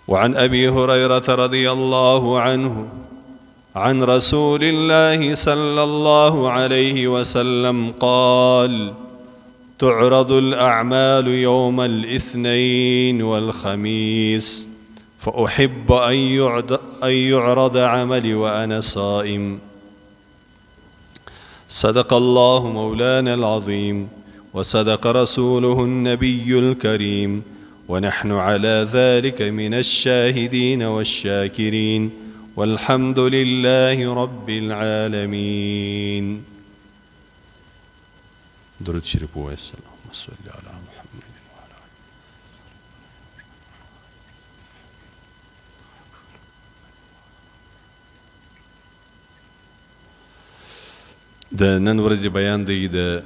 وعن أبي هريرة رضي الله عنه عن رسول الله صلى الله عليه وسلم قال: تعرض الأعمال يوم الاثنين والخميس فأحب أن يعرض عملي وأنا صائم. صدق الله مولانا العظيم وصدق رسوله النبي الكريم ونحن على ذلك من الشاهدين والشاكرين والحمد لله رب العالمين. درود شريف اللهم صل على محمد وعلى آله. د نن ورځې بیان دی د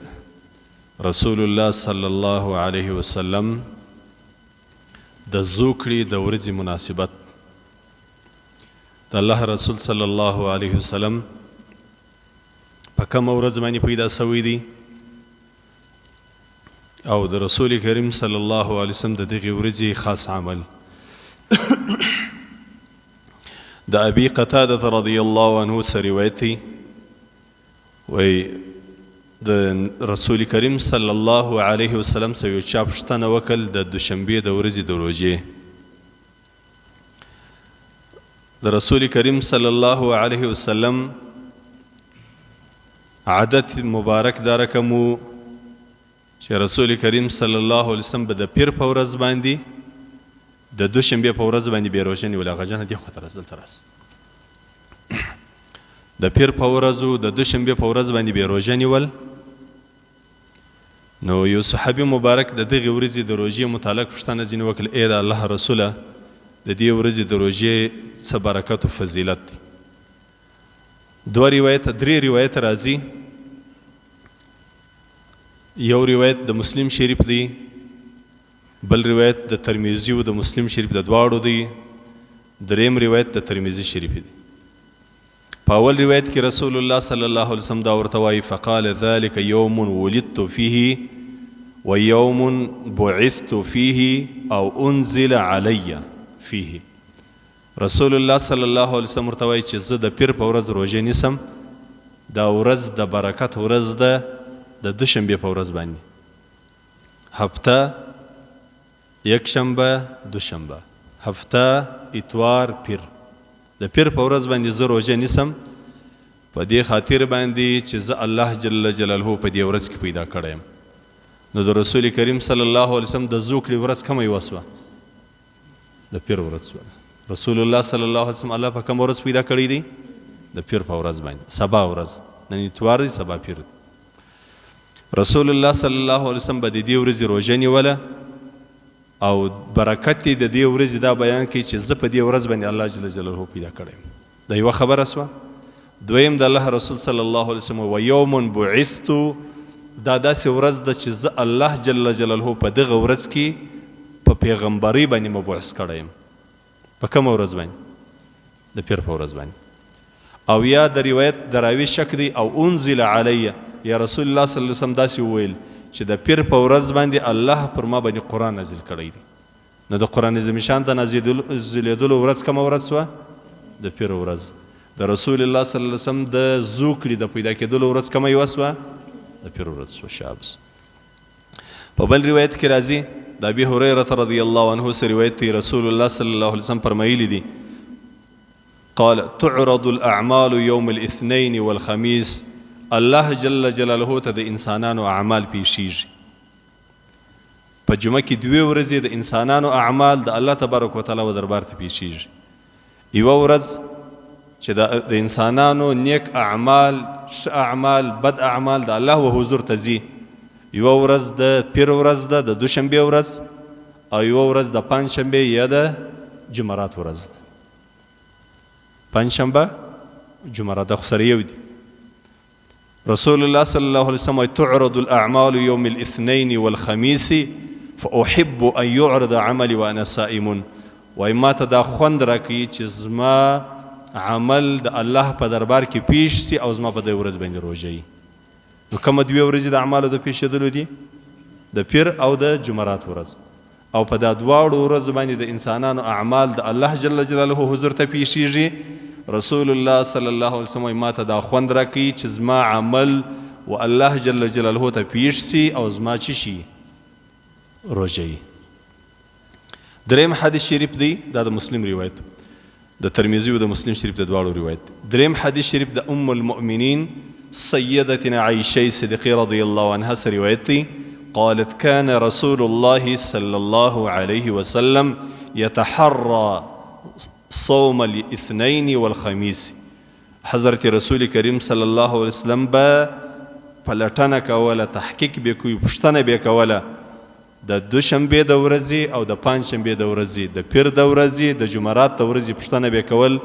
رسول الله صلی الله علیه وسلم د زوکړې د ورځې مناسبت. د الله رسول صلی الله علیه وسلم په کومه ورځ باندې پیدا شوی دی او د رسول کریم صلی الله علیه وسلم د دغې ورځې خاص عمل. د ابي قتاده رضی الله عنه سره روایت دی، وی د رسول کریم صلی الله علیه وسلم څخه یو چا پوښتنه وکړل د دوشنبې د ورځې د روژې. د رسول کریم صلی الله علیه وسلم عادت مبارک دا رقم و چې رسول کریم صلی الله علیه وسلم به د پیر په ورځ باندې د دوشنبې په ورځ باندې بې روژه نیول. هغه جانه دې خواته راځه، دلته راسه. د پیر په ورځو د دوشنبې په ورځ باندې بې روژه نیول. نو یو صحابي مبارک د دغې ورځې د روژې متعلق پوښتنه ځینې وکړل: ای د الله رسوله، د دې ورځې د روژې څه برکت و فضیلت دی؟ درې روایت راځي. یو روایت د مسلم شریف دی، بل روایت د ترمذي او د مسلم شریف د دواړو دی، دریم روایت د ترمذي شریف دی. په اول روایت کې رسول الله صلی الله علیه وسلم دا ورته وایي: فقال ذلك يوم ولدت فيه ويوم بعثت فيه او انزل علي فيه. رسول الله صلی الله علیه وسلم ورته وایي چې زه د پیر په ورځ روژه نیسم. دا ورځ د برکت ورځ ده، د دوشنبې په ورځ باندې. هفته یکشنبه دوشنبه، هفته اتوار پیر. د پیر په ورځ باندې زه روژه نیسم په دې خاطر باندې چې زه الله جل جلاله په دې ورځ کې پیدا کړی یم. نو د رسول کریم صلی الله علیه وسلم د زوکړې ورځ کومه یوه سوه؟ د پیر ورځ سوه. رسول الله صلی الله علیه وسلم الله په کومه ورځ پیدا کړی دی؟ د پیر په ورځ باندې، سبا ورځ. نن اتوار دی، سبا پیر دی. رسول الله صلی الله علیه وسلم به د دې ورځې روژه نیوله او برکت د دې ورځې دا بیان کوي چې زه په دې ورځ باندې الله جل جلاله پیدا کړی یم. دا یوه خبره سوه. دویم د الله رسول صلی الله علیه وسلم ویوم بعثت، دا داسې ورځ ده چې زه الله جل جلاله په دغه ورځ کې په پیغمبرۍ باندې مبعوث کړی یم. په کومه ورځ باندې؟ د پیر په ورځ باندې. او یا د روایت د راوي شک دی او انزل علی، یا رسول الله صلی الله علیه وسلم داسې وویل چې د پیر په ورځ باندې الله پر ما باندې قرآن نازل کړی دی. نو د قرآن عظیم شان ته نازلېدلو ورځ کومه ورځ سوه؟ د پیر ورځ. د رسول الله صلی الله علیه وسلم د زوکړې د پیدا کېدلو ورځ کومه یوه سوه؟ د پیر ورځ سوه. شابس. په بل روایت کې راځي د ابي هريره رضی الله عنه سره روایت دی، رسول الله صلی الله علیه وسلم فرمایلی دی: قال تعرض الاعمال يوم الاثنين والخميس. الله جل جلاله ته د انسانانو اعمال پیښیږي. په جمعه کې دوې ورځې د انسانانو اعمال د الله تبارک وتعالی و دربار ته پیښیږي. یوه ورځ چې د انسانانو نیک اعمال، ښه اعمال، بد اعمال د الله و حضور ته ځي. یوه ورځ د پیر ورځ ده، د دوشنبې ورځ، او یوه ورځ د پنجشنبې یا د جمعرات ورځ ده. پنجشنبه جمعرات دا خو سره یو دي. رسول الله صلی الله علیه وسلم تعرض الاعمال يوم الاثنين والخميس فاحب ان يعرض عملي وانا صائم. وای ما ته دا خوند راکوي چې زما عمل د الله په دربار کې پیش سي او زما په دې ورځ باندې روژه وي. نو کومه دوې ورځې د اعمالو د پیښېدلو دي؟ د پیر او د جمعرات ورځ. او په دا دواړو ورځو باندې د انسانانو اعمال د الله جل جلاله حضور ته پیښیږي. رسول الله صلی الله علیه وسلم ما ته دا خوند راکوي چې زما عمل و الله جل جلاله ته پیښ سي او زما چی شي روژه وي. دریم حدیث شریف دی دا د مسلم روایت، د ترمذی او د مسلم شریف د دواړو روایت. دریم حدیث شریف د ام المؤمنین سیدتنا عائشه صدیقه رضی الله عنها سره روایت دی. قالت كان رسول الله صلى الله عليه وسلم يتحرى صوم الاثنين والخميس. حضرت رسول کریم صلی الله علیه وسلم به پلټنه کوله، تحقیق به کوي، پوښتنه به کوله د دوشنبې د ورځې او د پنجشنبې د ورځې، د پیر د ورځې، د جمعرات د ورځې پوښتنه به کول،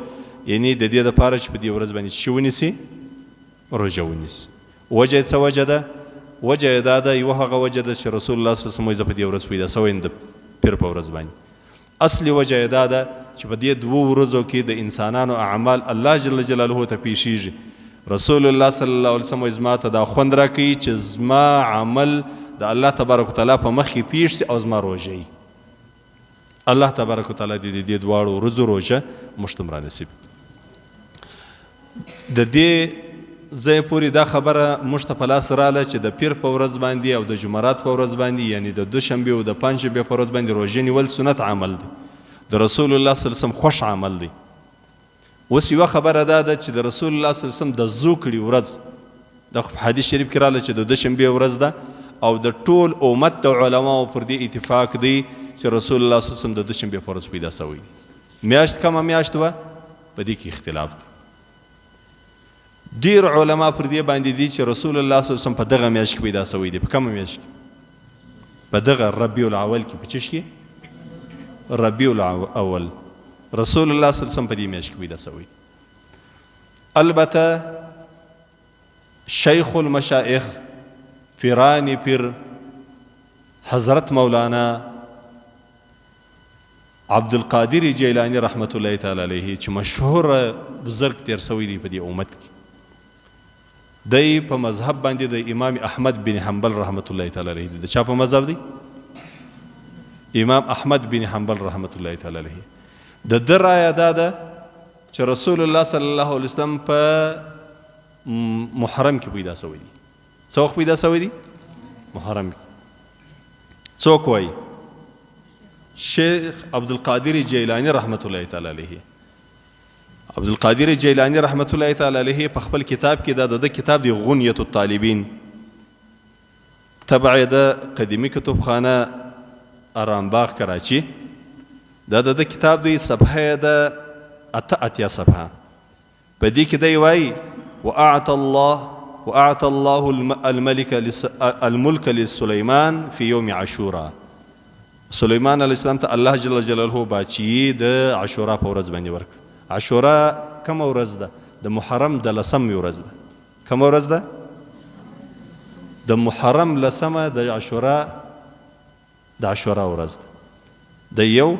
یعنی د دې دپاره چې په دې ورځ باندې څه ونیسي؟ روژه ونیسي. وجه یې څه وجه ده؟ وجه یې دا ده، یوه هغه وجه ده چې رسول الله صلی الله علیه وسلم زه په دې ورځ پیدا سوی یم د پیر په ورځ باندې. اصلي وجه یې دا ده چې په دې دوو ورځو کې د انسانانو اعمال الله جل جلاله ته پیښیږي. رسول الله صلی الله علیه وسلم زما ته دا خوند راکوي چې زما عمل د الله تبارک وتعالی په مخ کې پیښ سي او زما روژه وي. الله تبارک وتعالی دې دواړو ورځو روژه موږ ته هم رانصیب. د دې ځای پورې دا خبره موږ ته په لاس راله چې د پیر په ورځ باندې او د جمعرات په ورځ باندې، یعنی د دوشنبې او د پنجشنبې په ورځ باندې روژه نیول سنت عمل دی، د رسول الله صلی الله علیه وسلم خوښ عمل دی. اوس یوه خبره دا ده چې د رسول الله صلی الله علیه وسلم د زوکړې ورځ د حدیث شریف کې راله چې د دوشنبې ورځ ده، او د ټول امت د علماو پر دې اتفاق دی چې رسول الله صلی الله علیه وسلم د دوشنبې په ورځ پیدا سوی دی. میاشت کومه میاشت وه؟ په دې کې اختلاف دی. ډیر علما پر دې باندې دي چې رسول الله صلی الله علیه وسلم په دغه میاشت کې پیدا سوی دی. په کومه میاشت کې؟ په دغه ربیع الاول کې. په چش کې؟ ربیع الاول. رسول الله صلی الله علیه وسلم په دې میاشت کې پیدا سوی. البته شیخ المشایخ پیرانی پیر حضرت مولانا عبدالقادر جیلانی رحمت الله تعالی علیه چې مشهور بزرگ تیر سوی دی په دې امت کې، دی په مذهب باندې د امام احمد بن حنبل رحمت الله تعالی علیه دی. د چا په مذهب دی؟ امام احمد بن حنبل رحمت الله تعالی علیه. د ده رایه دا ده چې رسول الله صلی الله علیه وسلم په محرم کې پیدا سوی دی. څه وخت پیدا سوی دی؟ محرم کې. څوک وایي؟ شیخ عبدالقادر جیلانی رحمت الله تعالی علیه. عبدالقادر جیلانی رحمت الله تعالی علیه په خپل کتاب کې دا د کتاب دی غنیة الطالبین، تبع د قدیمی کتابخانه ارامباغ کراچی. دا د کتاب دی صفحه د اتیا صفحه. په دې کې دی وایي وأعطى الله الملك لسليمان في يوم عاشوراء. سلیمان علیه السلام ته الله جل جلاله باچی د عاشورا په ورځ باندې ورکړ. عاشورا کومه ورځ ده؟ د محرم د لسمې ورځ ده. کومه ورځ ده؟ د محرم لسمه د عاشورا ورځ ده. د یو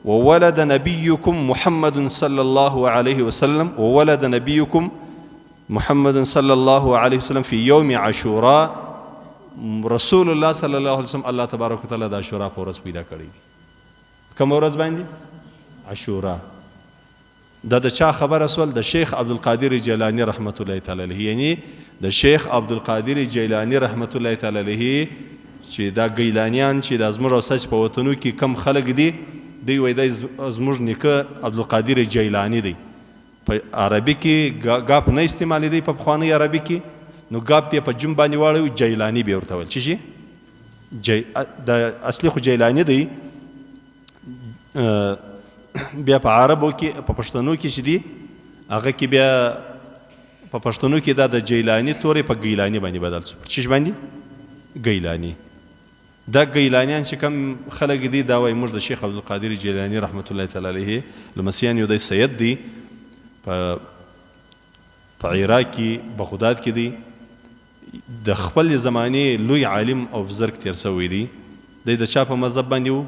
وولد نبيكم محمد صلى الله عليه وسلم، وولد نبيكم محمد صلى الله عليه وسلم في يوم عاشوراء. رسول الله صلی الله علیه وسلم الله تبارک وتعالی د عاشورا په ورځ پیدا کړی دی. کوم ورځ باندې؟ عاشورا. دا د چا خبره سول؟ د شیخ عبدالقادر جیلانی رحمت الله تعالی علیه. یعنی د شیخ عبدالقادر جیلانی رحمت الله تعالی علیه چې دا گیلانیان چې د زموږ او ستاسو په وطنو کې کم خلک دي، دی وایي دا زموږ نیکه عبدالقادر جیلانی دی. په عربي کې ګاپ نه استعمالېدی، په پخوانۍ عربي کې نو ګاپ یې په جم باندې واړوي، جیلانی به ورته ویل. چی د اصلي خو جیلانی دی، بیا په عربو کې په پښتنو کې چې دي هغه کې بیا په پښتنو کې دا د جیلانی تورې په ګیلانی باندې بدل شو. چی باندې؟ ګیلانی. دا ګیلانیان چې کم خلک دي دا وایي موږ د شیخ عبدالقادر جیلانی رحمت الله تعالی علیه لمسیان یو دی سید دی، په عراق کې بغداد کې دی، د خپل زمانې لوی عالم او بزرګ تیر سوی دی. دی د چا په مذهب باندې و؟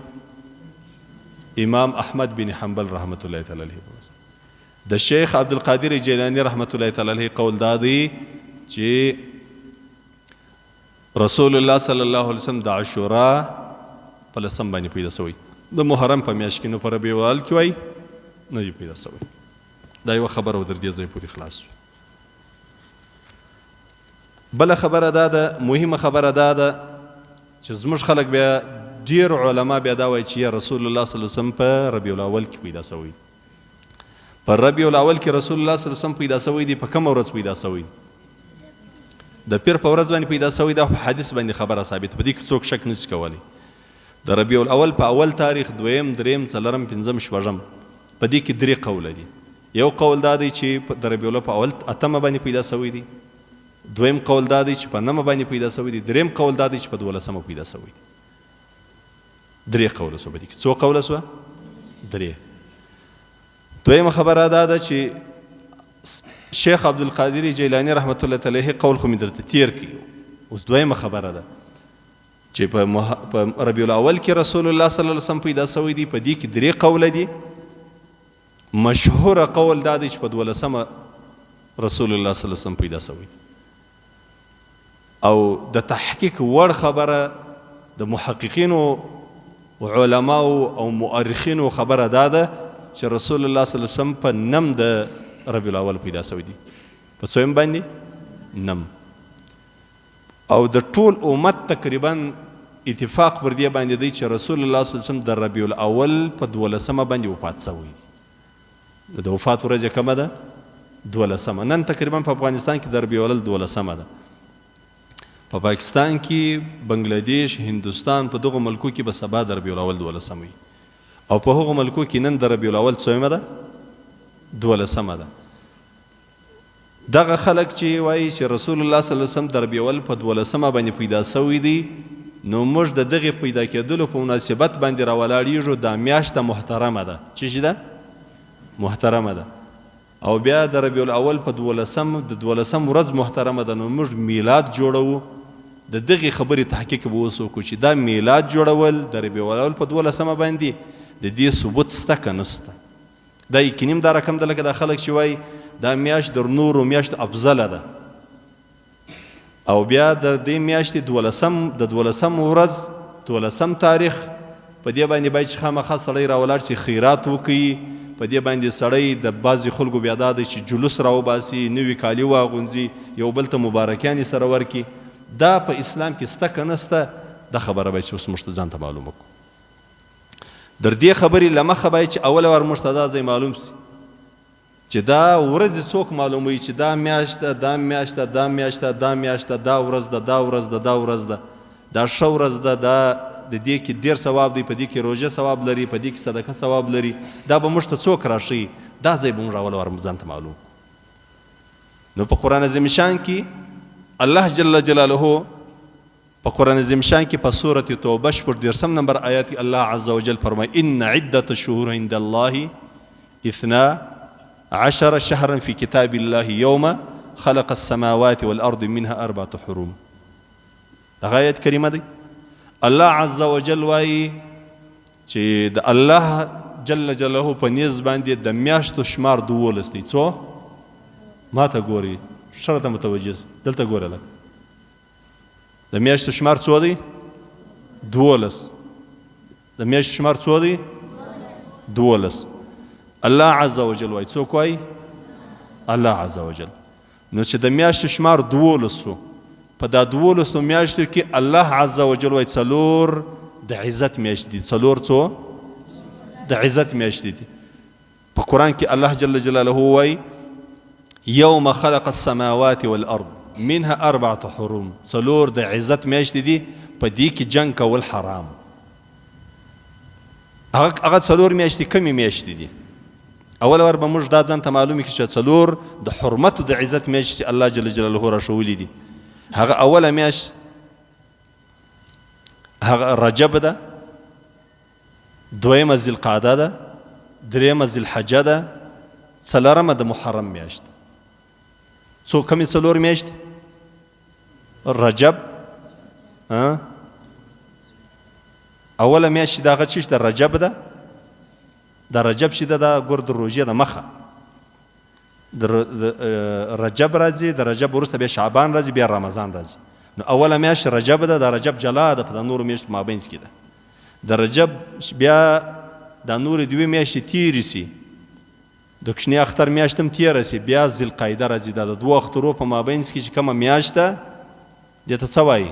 امام احمد بن حنبل رحمت الله تعالی علیه. د شیخ عبدالقادر جیلانی رحمت الله تعالی علیه قول دا دی چې رسول الله صلی الله علیه وسلم د عاشورا په 10 باندې پیدا شوی د محرم په میاشت کې، نو په ربیع الاول کې وایي نه وي پیدا شوی. دا یوه خبره و در دې ځای پورې خلاص شو. بله خبره دا ده، مهمه خبره دا ده چې زموږ خلک بیا ډېر علما بیا دا وایي چې یا رسول الله صلی الله علیه وسلم په ربیع الاول کې پیدا شوی. په ربیع الاول کې رسول الله صلی الله علیه وسلم پیدا شوی دی. په کومه ورځ پیدا شوی؟ د پیر په ورځ باندې پیدا شوی. دا په حدیث باندې خبره ثابته، په دې کې څوک شک نشي کولی. د ربیع الاول په اول تاریخ، دویم، دریم، څلورم، پنځم، شپږم، په دې کې 3 قوله دي. یو قول دا دی چې د ربیع الاول په اول 8 باندې پیدا شوی دی. دویم قول دا دی چې په 9 باندې پیدا شوی دی. دریم قول دا دی چې په 12 پیدا شوی دی. 3 قوله شو. په دې کې څو قوله شوه؟ 3. دویمه خبره دا ده چې شیخ عبدالقادر جیلانی رحمت الله علیه قول خو مې درته تیر کړي. اوس دویمه خبره ده چې په ربیع الاول کې رسول الله صلی الله علیه وسلم پیدا شوی دی. په دې کې 3 قوله دي. مشهوره قول دا دی چې په 12 رسول الله صلی الله علیه وسلم پیدا شوی. او د تحقیق وړ خبره د محققینو علماو او مؤرخینو خبره دا ده چې رسول الله صلی الله علیه وسلم په 9 د ربیع الاول پیدا شوی دی. په څویم باندې؟ 9. او د ټول امت تقریبا اتفاق پر دې باندې دی چې رسول الله صلی الله علیه وسلم د ربیع الاول په 12 باندې وفات شوی. د وفات ورځ کومه ده؟ 12. نن تقریبا په افغانستان کې د ربیع الاول 12 ده. په پاکستان کې، بنگلادیش، هندوستان، په دغو ملکو کې به سبا د ربیع الاول 12 وي. او په هغو ملکو کې نن د ربیع الاول څویمه ده؟ 12 ده. دغه خلک چې وایي چې رسول الله صلی الله علیه وسلم د ربیع الاول په 12 باندې پیدا شوی دی، نو موږ د دغې پیدا کېدلو په مناسبت باندې راولاړېږو. دا میاشته محترمه ده. چې ده محترمه ده. او بیا د ربیع الاول په 12 ورځ محترمه ده، نو موږ میلاد جوړوو. د دغې خبرې تحقیق به اوس وکړو چې دا میلاد جوړول د ربیع الاول په 12 باندې د دې ثبوت شته که نشته. دا یقیني دا رقم ده لکه دا خلک چې وایي دا میاشت د نورو میاشتو افضله ده. او بیا د دې میاشتې 12 ورځ 12 تاریخ په دې باندې باید چې خامخا سړی راولاړ شي، خیرات وکړي. په دې باندې سړی د بعضې خلکو بیا دا دی چې جلوس راوباسي، نوي کالي واغونځي، یو بل ته مبارکیانې سره ورکړي. دا په اسلام کې شته که نشته؟ دا خبره باید چې اوس موږ ته ځان ته معلومه کړو. در دې خبرې له مخه باید چې اوله ور موږ ته دا ځای معلوم شي چې دا ورځې څوک معلوموي چې دا میاشت ده، دا میاشت ده، دا میاشت ده، دا میاشت ده، دا ورځ ده، دا ورځ ده، دا ورځ ده، دا ښه ورځ ده، دا د دې کې ډېر ثواب دی، په دې کې روژه ثواب لري، په دې کې صدقه ثواب لري. دا به موږ ته څوک راښیي؟ دا ځای به موږ اوله ور ځان ته معلوم. نو په قرآن عظیم شان کې الله جل جلاله په قرآن عظیم شان کې په سورة توبه 14 نمبر آیات کې الله عز وجل فرمایي: ان عدة الشهور عند الله 12 شهرا في كتاب الله يوم خلق السماوات والأرض منها 4 حروم. دا آیت کریمه دی. الله عز وجل وایي چې د الله جل جلاله په نیز باندې د میاشتو شمار 12 دی. څو؟ ما ته ګوري، شرطه متوجه دلته ګوره لږ. د میاشتو شمار څو دی؟ 12. د میاشتو شمار څو دی؟ 12. الله عز وجل وایي. څوک وایي؟ الله عز وجل. نو چې د میاشتو شمار 12 په دا 12 میاشتو کې الله عز وجل وایي 4 د عزت میاشتې دي. 4 څو؟ د عزت میاشتې دي. په قرآن کې الله جل جلاله وایي: یوم خلق السماوات والارض منها 4 حروم. 4 د عزت میاشتې دي، په دې کې جنګ کول حرام. هغه 4 میاشتې کمې میاشتې دي؟ اول ور به موږ دا ځان ته معلومې کړي چې 4 د حرمت د عزت میاشتې الله جل جلاله راښولي دي. هغه اوله میاشت هغه رجب ده، دویمه ذوالقعده ده، دریمه ذوالحجه ده، څلورمه د محرم میاشت. څو کمې 4 میاشتې؟ رجب، اوله میاشت چې دغه چیش د رجب ده. د رجب چې ده دا ګور د روژې د مخه د رجب راځي، د رجب وروسته بیا شعبان راځي، بیا رمضان راځي. نو اوله میاشت رجب ده، د رجب جلا ده، په د نورو میاشتو مابینځ کې ده. د رجب بیا دا نورې 2 میاشتې تیرې سي، د کوچني اختر میاشت هم تیره سي، بیا ذوالقعده راځي. دا د 2 اخترو په مابینځ کې چې کومه میاشت ده دې ته څه وایي؟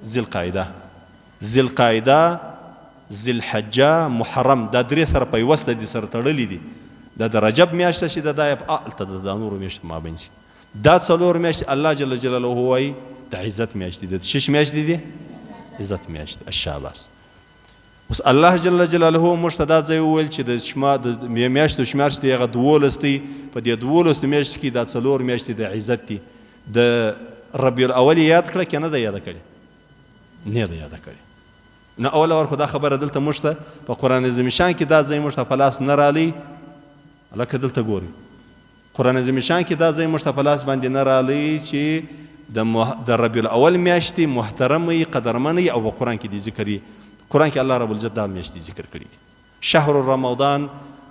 ذوالقعده. ذوالقعده، ذوالحجه، محرم، دا 3 سره پیوسته دي، سره تړلي دي. دا د رجب میاشت چې دا هلته د نورو میاشتو په مابینځ کې دا 4 میاشتې الله جل جلاله وایي د عزت میاشتې دي. د څه میاشتې دي؟ عزت میاشتې. شاباس. اوس الله جل جلاله موږ ته دا ځای وویل چې د میاشتو شمار چې دی هغه 12 دی. په دې 12 میاشتو کې دا 4 میاشتې د عزت دي. د ربیع الاول یاد کړه که نه ده یاده کړې؟ نه ده یاده کړې. نه اول اور خو دا خبره دلته موږ ته په قرآن عظیم شان کې دا ځای موږ ته په لاس نه رالی. لکه دلته ګوري قرآن عظیم شان کې دا ځای موږ ته په لاس باندې نه رالی چې د ربیع الاول میاشتې محترمې قدرمنې او په قرآن کې دې ذکر یې. قرآن کې الله رب العزت دا میاشتې ذکر کړي دي. شهر رمضان،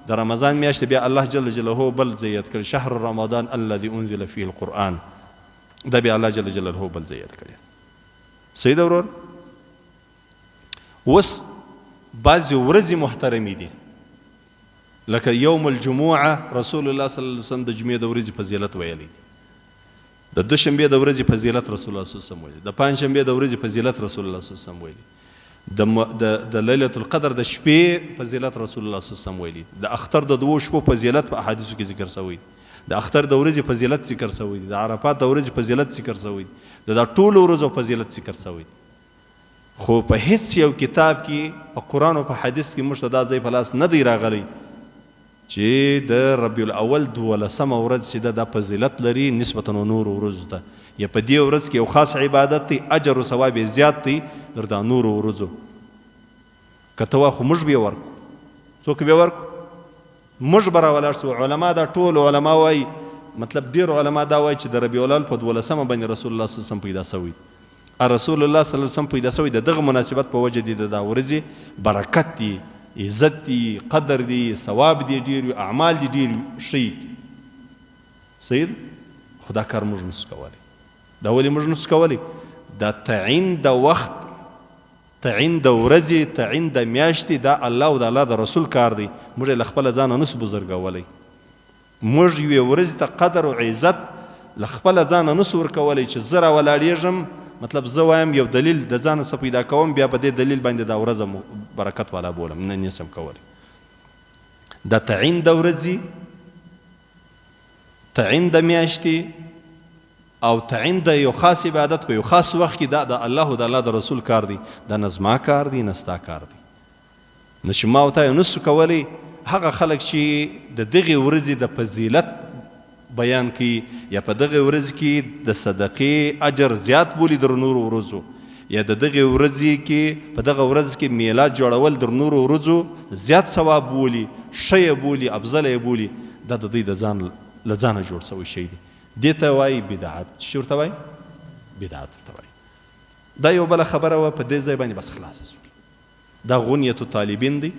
د رمضان میاشت بیا الله جل جلاله بل ځای یاد کړي، شهر رمضان الذي انزل فيه القرآن، دا بیا الله جل جلاله بل ځای یاد کړي. صحیح ده ورور؟ اوس بعضې ورځې محترمې دي، لکه یوم الجمعه رسول الله صلی الله علیه وسلم د جمعې د ورځې فضیلت ویلی دي. د دوشنبې د ورځې فضیلت رسول الله صلی الله علیه وسلم ویلی، د پنجشنبې د ورځې فضیلت رسول الله صلی الله علیه وسلم ویلی، د لیلة القدر د شپې فضیلت رسول الله صلی الله علیه وسلم ویلی، د اختر د 2 شپو فضیلت په احادیثو کې ذکر شوی دی، د اختر د ورځې فضیلت ذکر شوی دی، د عرفات د ورځې فضیلت ذکر شوی دی، د دا ټولو ورځو فضیلت ذکر شوی دی. خو په هیڅ یو کتاب کې په قرآن او په حدیث کې موږ ته دا ځای په لاس نه دی راغلی چې د ربیع الاول 12مه ورځ چې ده دا فضیلت لري نسبتا نورو ورځو ته، یا په دې ورځ کې یو خاص عبادت دی، اجر او ثواب یې زیات دی در دا نورو ورځو. که ته وا خو موږ به یې ورکو، څوک به یې ورکو؟ موږ به راولاړ سو. علما دا ټول علما وایي، مطلب ډېر علما دا وایي چې د ربیع الاول په 12مه باندې رسول الله صلی الله علیه وسلم پیدا شوی، رسول الله صلی الله علیه وسلم پیدا شوی د دغه مناسبت په وجه دی د دا ورځې برکت دی، عزت دی، قدر دی، ثواب دی ډېر، اعمال دی ډېر ښه. صحیح؟ خو دا کار موږ نسو کولی. دا ولې موږ نسو کولی؟ دا تعین د وخت، تعین د ورځې، تعین د میاشتې دا الله او د الله د رسول کار دی. موږ یې له خپله ځانه نسو بزرګولی. موږ یوې ورځې ته قدر او عزت له خپله ځانه نسو ورکولی چې زه راولاړېږم، مطلب زه وایم یو دلیل د ځانه څه پیدا کوم، بیا په دې دلیل باندې دا ورځ برکت والا بولم. نه نسم کولی. دا تعین د ورځې، تعین د میاشتې او تعین د یو خاص عبادت په یو خاص وخت کې دا د الله او د الله د رسول کار دی. دا نه زما کار دی نه ستا کار دی. نه چې ما او تا یې نسو کولی. هغه خلک چې د دغې ورځې د فضیلت بیان کوي یا په دغه ورځ کې د صدقې اجر زیات بولي در نورو ورځو، یا د دغه ورځې کې په دغه ورځ کې میلاد جوړول در نورو ورځو زیات ثواب بولي، ښه یې بولي، افضل یې بولي، دا د دوی د ځان له ځانه جوړ شوی شی دی. دې ته وایي بدعت. څه ورته وایي؟ بدعت ورته وایي. دا یو بله خبره وه، په دې ځای باندې بس خلاصه شو. دا غنیة الطالبین دی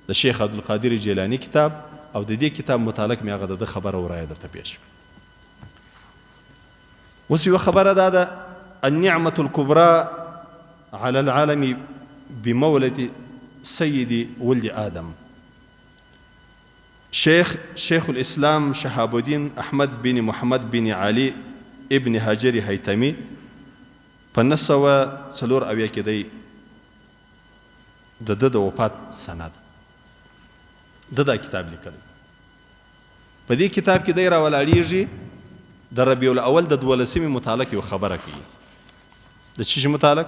د شیخ عبدالقادر جیلانی کتاب، او د دې کتاب متعلق مې هغه د خبره ورایه درته پیش کړه. اوس یوه خبره دا ده، النعمة الكبرى على العالم بمولد سید ولد آدم. شیخ الاسلام شهاب الدین احمد بن محمد بن علی ابن حجر هیتمی په 904 کې دی د د وفات سند د دا کتاب لیکلی. په دې کتاب کې دی راولاړېږي د ربیع الاول د 12مې متعلق یو خبره کوي. د څه متعلق؟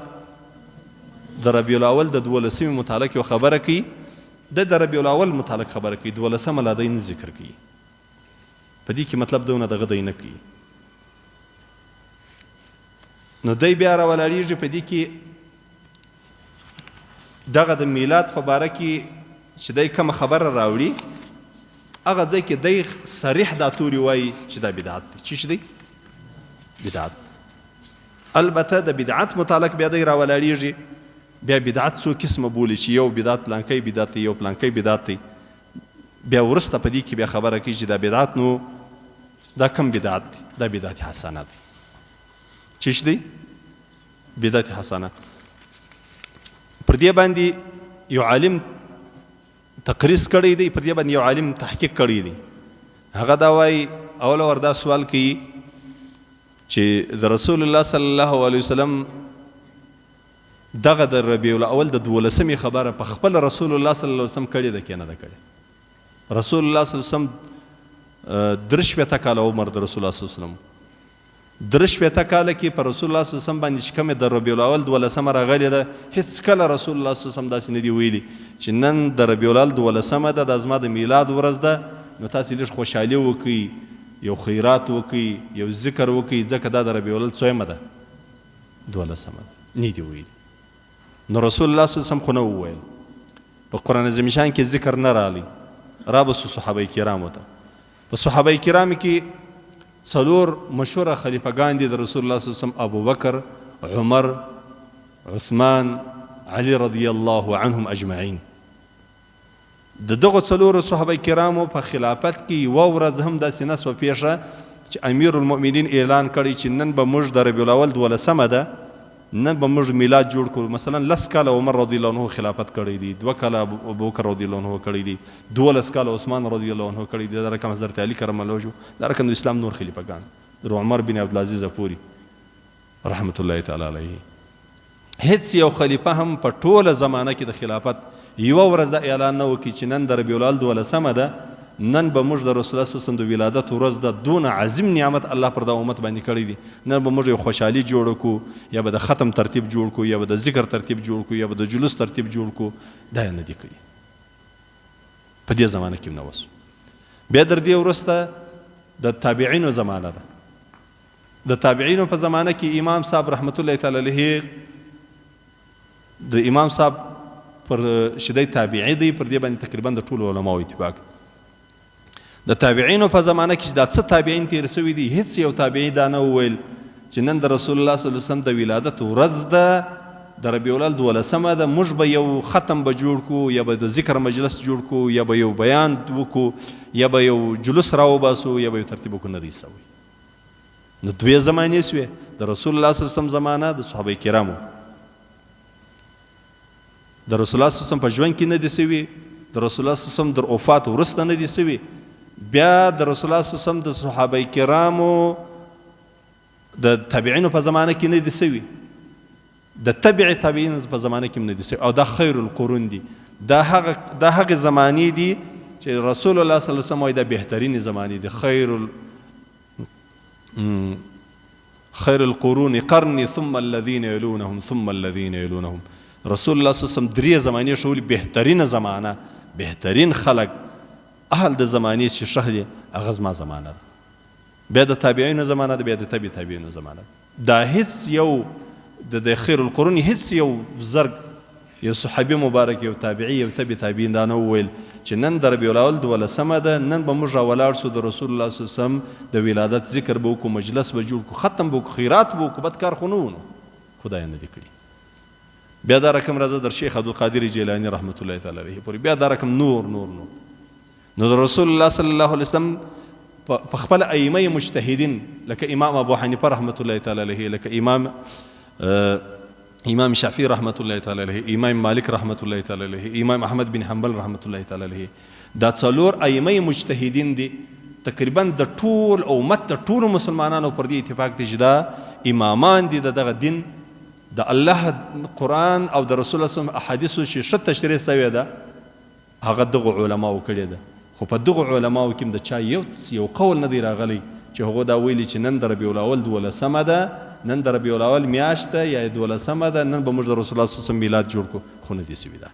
د ربیع الاول د 12مې متعلق یو خبره کوي. د ربیع الاول متعلق خبره کوي، 12مه لا دی نه ذکر کوي. په دې کې مطلب دونه دغه دی نه کوي. نو دی بیا راولاړېږي په دې کې دغه د میلاد په باره کې چې دی کومه خبره راوړي، هغه ځای کې دی صریح دا توري وایي چې دا بدعت دی. څه دی؟ بدعت. البته د بدعت متعلق بیا دی راولاړېږي. بیا بدعت څو قسمه بولي چې یو بدعت پلانکی بدعت دی، یو پلانکی بدعت دی. بیا وروسته په دې کې بیا خبره کوي چې دا بدعت نو دا کم بدعت دی؟ دا بدعت حسنه دی. څه دی؟ بدعت حسنه. پر دې باندې یو عالم تقریض کړی دی، پر دې باندې یو عالم تحقیق کړی دی. هغه دا وایي اوله ور دا سوال کوي چې د رسول الله صلی الله علیه وسلم دغه د ربیع الاول د 12مې خبره په خپل رسول الله صلی الله علیه وسلم کړې ده که نه ده کړې؟ رسول الله صلی الله علیه وسلم 83 کاله عمر د رسول الله صلی الله علیه وسلم 83 کاله کې په رسول الله صلی الله علیه وسلم باندې چې کومې د ربیع الاول 12مه راغلې ده، هېڅ کله رسول الله صلی الله علیه وسلم داسې نه دی ویلي چې نن د ربیع الاول 12مه ده، دا زما د میلاد ورځ ده، نو تاسې لږ خوشحالي وکړئ، یو خیرات وکړئ، یو ذکر وکړئ، ځکه دا د ربیع الاول څویمه ده؟ 12مه ده. نه دی ویلي. نو رسول الله صلی الله علیه وسلم خو نه وویل. په قرآن عظیم شان کې ذکر نه راغلی. رابسو صحابه کرامو ته. په صحابه کرامو کې 4 مشهوره خلیفګان دي د رسول الله صلی الله علیه وسلم: ابوبکر، عمر، عثمان، علي رضی الله عنهم اجمعین. د دغه 4 صحابه کرامو په خلافت کې یوه ورځ هم داسې نه سوه پیښه چې امیر المؤمنین اعلان کړی چې نن به موږ د ربیع الاول 12مه ده، نن به موږ میلاد جوړ کړو. مثلا 10 کاله عمر رضی الله عنه خلافت کړی دی، 2 کاله ابوبکر رضی الله عنه کړی دی، 12 کاله عثمان رضی الله عنه کړی دی، دا رقم حضرت علی کرم الله وجهه، دا رقم د اسلام نور خلیفګان در عمر بن عبدالعزیز پوری رحمت الله تعالی علیه. هیڅ یو خلیفه هم په ټوله زمانه کې د خلافت یوه ورځ دا اعلان نه وکړي چې نن د ربیع الاول 12مه ده، نن به موږ د رسول الله صلی الله علیه وسلم د ولادت ورځ ده. دونه عظیم نعمت الله پر دا امت باندې کړی دی. نن به موږ یو خوشحالي جوړ کړو، یا به د ختم ترتیب جوړ کړو، یا به د ذکر ترتیب جوړ کړو، یا به د جلوس ترتیب جوړ کړو. دا یې نه دي کړي. په دې زمانه کې نه وسو. بیا در دې وروسته د تابعینو زمانه ده. د تابعینو په زمانه کې امام صاحب رحمت الله تعالی علیه، د امام صاحب پر شدی تابعی دی، پر دې باندې تقریبا د ټولو علماو اتفاق. د تابعینو په زمانه کې چې دا څه تابعین تیر سوي دي، هیڅ یو تابعی دا نه وویل چې نن د رسول الله صلی الله علیه وسلم د ولادت ورځ ده، د ربیع الاول 12مه ده، موږ به یو ختم به جوړ کړو، یا به د ذکر مجلس جوړ کړو، یا به یو بیان وکړو، یا به یو جلوس راوباسو، یا به یو ترتیب وکړو. نه دی سوی. نو 2 زمانې سوې: د رسول الله صلی الله علیه وسلم زمانه، د صحابه کرامو. د رسول الله صلی الله علیه وسلم په ژوند کې نه دي سوي، د رسول الله صلی الله علیه وسلم در وفات وروسته نه دي سوي، بیا د رسول الله صلی الله علیه وسلم د صحابه کرامو د تابعینو په زمانه کې نه دي سوي، د تبع تابعین په زمانه کې نه دي سوي. او دا خیر القرون دي. دا هغه زمانې دي چې رسول الله صلی الله علیه وسلم وایي دا بهترین زمانې دي. خیر القرون قرنی ثم الذین یلونهم ثم الذین یلونهم. رسول الله صلی الله علیه وسلم 3 زمانې ښولي. بهترینه زمانه، بهترین خلق، اهل د زمانې چې ښه دي، هغه زما زمانه ده. بیا د تابعینو زمانه ده، بیا د تبع تابعینو زمانه ده. دا هیڅ یو د خیر القرون هیڅ یو بزرګ، یو صحابي مبارک، یو تابعي، یو تبع تابعین دا نه وویل چې نن د ربیع الاول 12مه ده، نن به موږ راولاړ سو، د رسول الله صلی الله علیه وسلم د ولادت ذکر به وکړو، مجلس به جوړ کړو، ختم به وکړو، خیرات به وکړو. بد کار خو نه ونه، خدای نه دی کړي. بیا دا رقم راځه در شیخ عبدالقادر جیلانی رحمت الله تعالی علیه پورې، بیا دا رقم نور نور نور. نو د رسول الله صلی الله علیه وسلم په خپل ائمه مجتهدین لکه امام ابو حنیفه رحمت الله تعالی علیه، لکه امام شافعی رحمت الله تعالی علیه، امام مالک رحمت الله تعالی علیه، امام احمد بن حنبل رحمت الله تعالی علیه. دا 4 ائمه مجتهدین دي. تقریبا د ټول امت د ټولو مسلمانانو پر دې اتفاق دی چې دا امامان دي د دغه دین، د الله قرآن او د رسول الله صلی الله علیه وسلم احادیثو چې ښه تشریح سوې ده، هغه دغو علماو کړې ده. خو په دغو علماو کې د چا یو قول نه دی راغلی چې هغه دا ویلي چې نن د ربیع الاول 12مه ده، نن د ربیع الاول میاشت ده یا 12مه ده، نن به موږ د رسول الله صلی الله علیه وسلم میلاد جوړ کړو. خو نه دی سوي. ده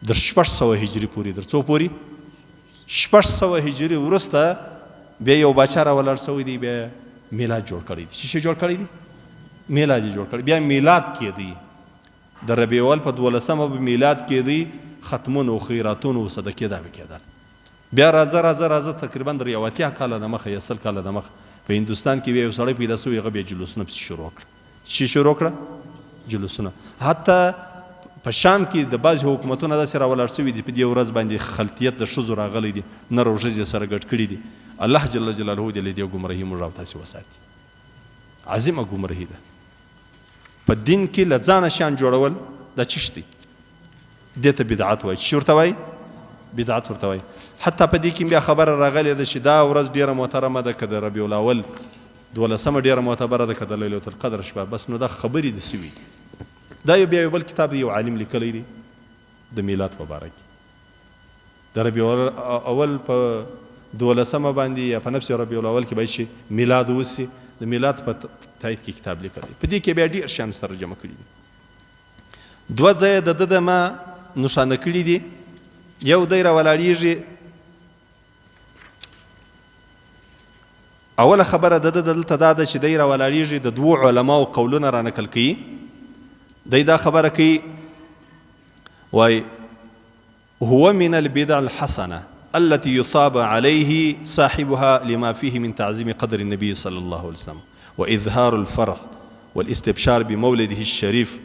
در 600 هجري پورې، در څو پورې؟ 600 هجري وروسته بیا یو باچا راولاړ سوی دی، بیا میلاد جوړ کړی دی. څه جوړ کړی دی؟ میلاد یې جوړ کړی. بیا میلاد کېدی، د ربیع الاول په 12مه به میلاد کېدی، ختمونه او خیراتونه او صدقې دا به کېدل. بیا راځه تقریبا د 80 کاله د مخه یا 100 کاله د مخه په هندوستان کې یو سړی پیدا سوی، هغه بیا جلوسونه پسې شروع کړه. چې شروع کړه جلوسونه. حتی په شام کې د بعض حکومتونه داسې راولاړ سوي دي په دې ورځ باندې خلطیت د ښځو راغلی دي، نر او ښځې سره ګډ کړي دي. الله جل جلاله دې له دې ګمراهي موږ او تاسې وساتي. عظیمه ګمراهي ده. په دین کې له ځانه شیان جوړول دا چش دی. دې ته بدعت وایي. چې ورته وایي بدعت ورته وایي. حتی په دې کې بیا خبره راغلې ده چې دا ورځ ډېره محترمه ده، که د ربیع الاول 12 ډېره معتبره ده، که د لیلة القدر شپه. بس نو دا خبرې د څه وي. دا بیا یو بل کتاب دی، یو عالم لیکلی دی د میلاد په باره کې. د ربیع اول په 12 باندې یا په نفس ربیع الاول کې باید چې میلاد وسي، د میلاد په تایید کې کتاب لیکلی. په دې کې بیا ډېر شیان ترجمه کړي دي. 2 ځایه د ده ما نښانه کړي دي. یو دی راولاړېږي، اوله خبره د ده دلته دا ده چې دی راولاړېږي د 2 علماو قولونه رانقل کوي. دی دا خبره کوي، وایي هو من البدع الحسنة التي يصاب عليه صاحبها لما فيه من تعظيم قدر النبي صلى الله عليه وسلم وإظهار الفرح والاستبشار بمولده الشريف.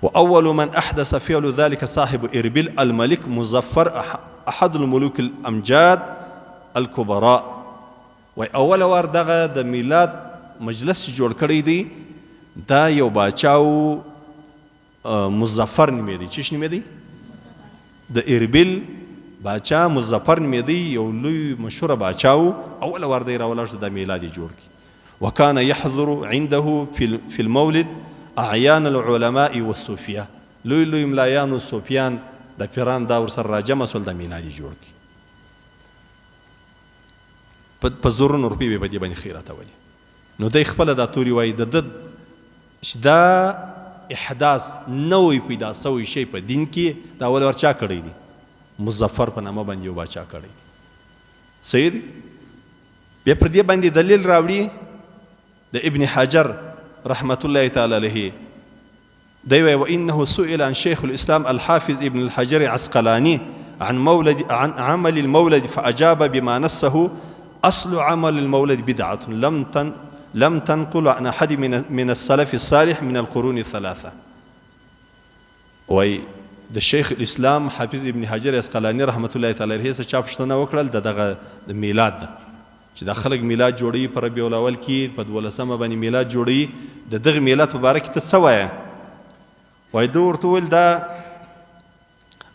وأول من أحدث فعل ذلك صاحب إربيل الملك مظفر أحد الملوك الأمجاد الكبراء. وأول وار دغه د میلاد مجلس جوړ کړی دی، دا یو باچاو مظفر نومېدی. چیش نومېدی؟ د اربیل باچا مظفر نومېدی، یو لوی مشهوره باچاو. اول وار دی راولاړ شو د میلاد یې جوړ کړي. وكان يحضر عنده في المولد اعیان العلماء والصوفیه، لوی لوی ملایان او صوفیان د پیران دا ورسره راجمع سول، د میلاد یې جوړ کړي. په زرونو روپۍ به په دې باندې خیرات اولي. نو دی خپله دا توري وایي د ده چې دا احداث نوی پیدا سوی شی په دین کې، دا اول ور چا کړی دی؟ مظفر په نامه باندې یو باچا کړی دی. صحیح دی. بیا پر دې باندې دلیل راوړي د ابن حجر رحمت الله تعالی علیه. دی وایي وانه سئل عن شیخ الاسلام الحافظ ابن الحجر عسقلاني عن عمل المولد فاجاب بما نصه اصل عمل المولد بدعه لم تنقل عن احد من السلف الصالح من القرون الثلاثه. وای د شیخ الاسلام حافظ ابن حجر عسقلاني رحمت الله تعالی علیه څخه چا پوښتنه وکړل دغه میلاد ده چې د خلک میلاد جوړوي په ربیع الاول کې په 12 باندې میلاد جوړوي، د دغه میلاد په باره کې ته څه وایې؟ وایي ده ورته وویل دا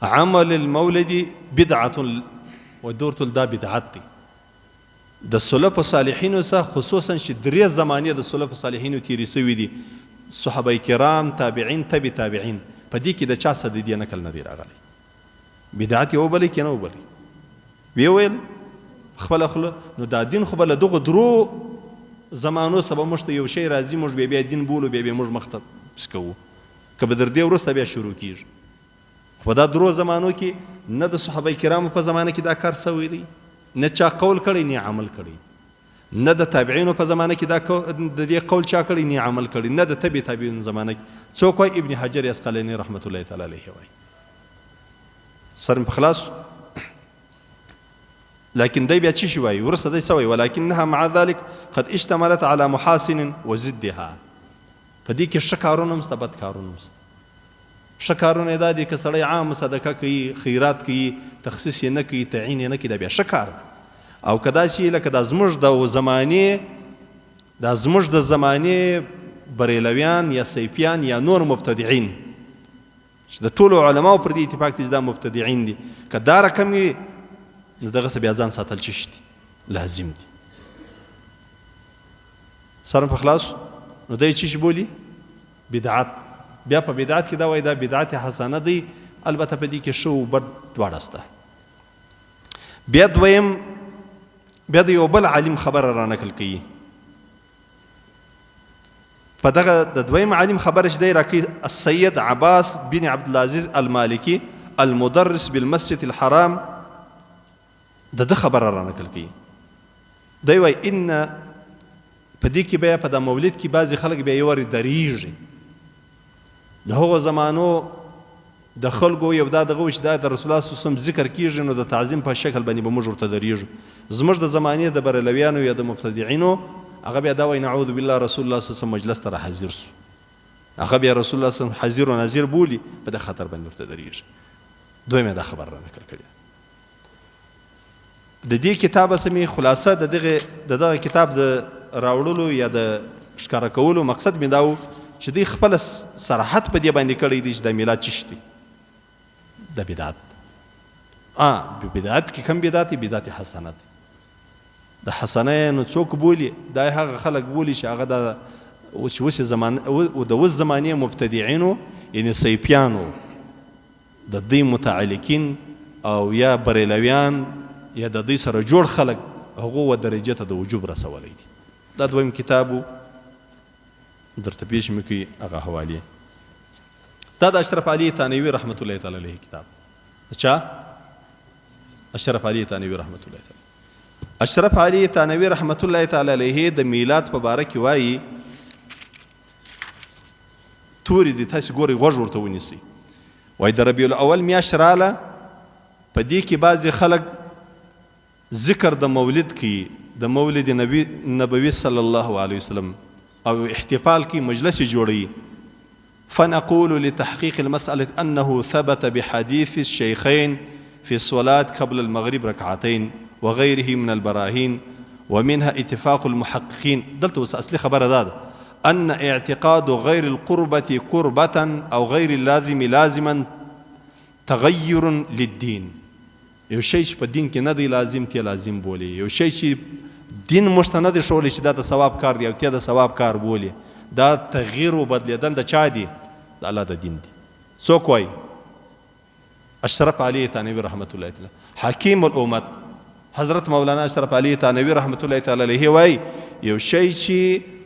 عمل المولد بدعة، وایي ده ورته وویل دا بدعت دی. د سلف صالحینو څخه خصوصا چې 3 زمانې د سلف صالحینو تیرې سوي دي، صحابه کرام، تابعین، تبع تابعین، په دې کې د چا څه د دې نقل نه دی راغلی. بدعت یې وبلئ که نه وبلئ؟ ویې ویل خپله خوله. نو دا دین خو به له دغو 3 زمانو سبا موږ ته یو شی راځي، موږ بیا دین بولو، بیا موږ مخ ته پس کوو، که به در دې وروسته بیا شروع کېږي. خو دا 3 زمانو کې نه د صحابه کرامو په زمانه کې دا کار سوی دی، نه چا قول کړی نه عمل کړی، نه د تابعینو په زمانه کې د دې قول چا کړی نه عمل کړی، نه د تبع تابعین زمانه کې. څوک وایي؟ ابن حجر عسقلاني رحمت الله تعالی علیه وایي. سر په خلاص. لكن دی بیا چی شي وایي ورسته دی څه وایي؟ ولكنها مع ذلك قد اشتملت على محاسن وضدها. په دې کې ښه کارونه هم شته، بد کارونه هم شته. ښه کارونه دا دي که سړی عام صدقه کوي، خیرات کوي، تخصیص یې نه کوي، تعین یې نه کوي، دا بیا ښه کار دی. او که داسې لکه دا زموږ د زمانې بریلویان یا سیفیان یا نور مبتدعین چې د ټولو علماو پر دې اتفاق دي چې دا مبتدعین دي، که دا رقم وي نو دغسې بیا ځان ساتل چی دي؟ لازم دي. سر په خلاص. نو دی چی شي بولي؟ بدعت. بیا په بدعت کې دا وایي دا بدعت حسنه دی، البته په دې کې ښه او بد دواړه شته. بیا دویم، بیا د یو بل عالم خبره رانقل کوي. په دغه د دویم عالم خبره چې دی راکوي السید عباس بن عبدالعزیز المالکی المدرس بالمسجد الحرام، د ده خبره رانقل کوي. دی وایي ان په دې کې بیا په د مولد کې بعضې خلک بیا یو وارې درېږي. د هغو زمانو د خلکو یو دا دغه و چې دا د رسول الله صلی الله علیه وسلم ذکر کېږي، نو د تعظیم په شکل باندې به موږ ورته درېږو. زموږ د زمانې د بریلویانو یا د مبتدعینو هغه بیا دا وایي نعوذ بالله رسول الله صلی الله علیه وسلم مجلس ته راحاضر سو، هغه بیا رسول الله صلی الله علیه وسلم حاضر و ناظر بولي، په دې خطر باندې ورته درېږي. دویمه دا خبر رانقل کړې. د دې کتاب سمې خلاصه د دغه کتاب د راوړلو یا د ښکاره کولو مقصد مې دا و چې دوی خپله صراحت په دې باندې کړی دی چې د میلاد چی شته. د بدعت بدعت کې کم بدعت بدعت حسنه دی د حسنه نو څوک بولي دا هغه خلک بولي چې هغه د اوس زمانې مبتدعینو یعنی سیپیانو د دې متعلقین او یا بریلویان یا د دې سره جوړ خلک هغه و درجه ته د وجوب رسولی دي دا دویم کتابو درته پیش مې کوي هغه حواله دا د اشرف علي تانوي رحمت الله تعالی علیه کتاب اچھا اشرف علي تانوي رحمت الله تعالی اشرف علي تانوي رحمت الله تعالی علیه د میلاد په باره کې وایي توري دي تاسو ګوري غوږ ورته ونیسئ وایي د ربیع الاول میاشت راله په دې کې بعضې خلک ذکر د مولد کوي د مولد نبوي صلی الله علیه وسلم او احتفال کی مجلس جوړي فنقول لتحقيق المسألة أنه ثبت بحديث الشيخين في الصلاة قبل المغرب ركعتين وغيره من البراهين ومنها اتفاق المحققين دلت أصلي خبر هذا أن اعتقاد غير القربة قربة أو غير اللازم لازما تغير للدين یو شی چې په دین کې نه دی لازم تی لازم بولي یو شی چې دین مستند شولی چې دا د ثواب کار دی او تی د ثواب کار بولي دا تغییر او بدلیدل د چا دی د الله د دین دی څوک وایي اشرف علي تانوي رحمت الله تعالی حکیم الامت حضرت مولانا اشرف علي تانوي رحمت الله تعالی علیه وایي یو شی چې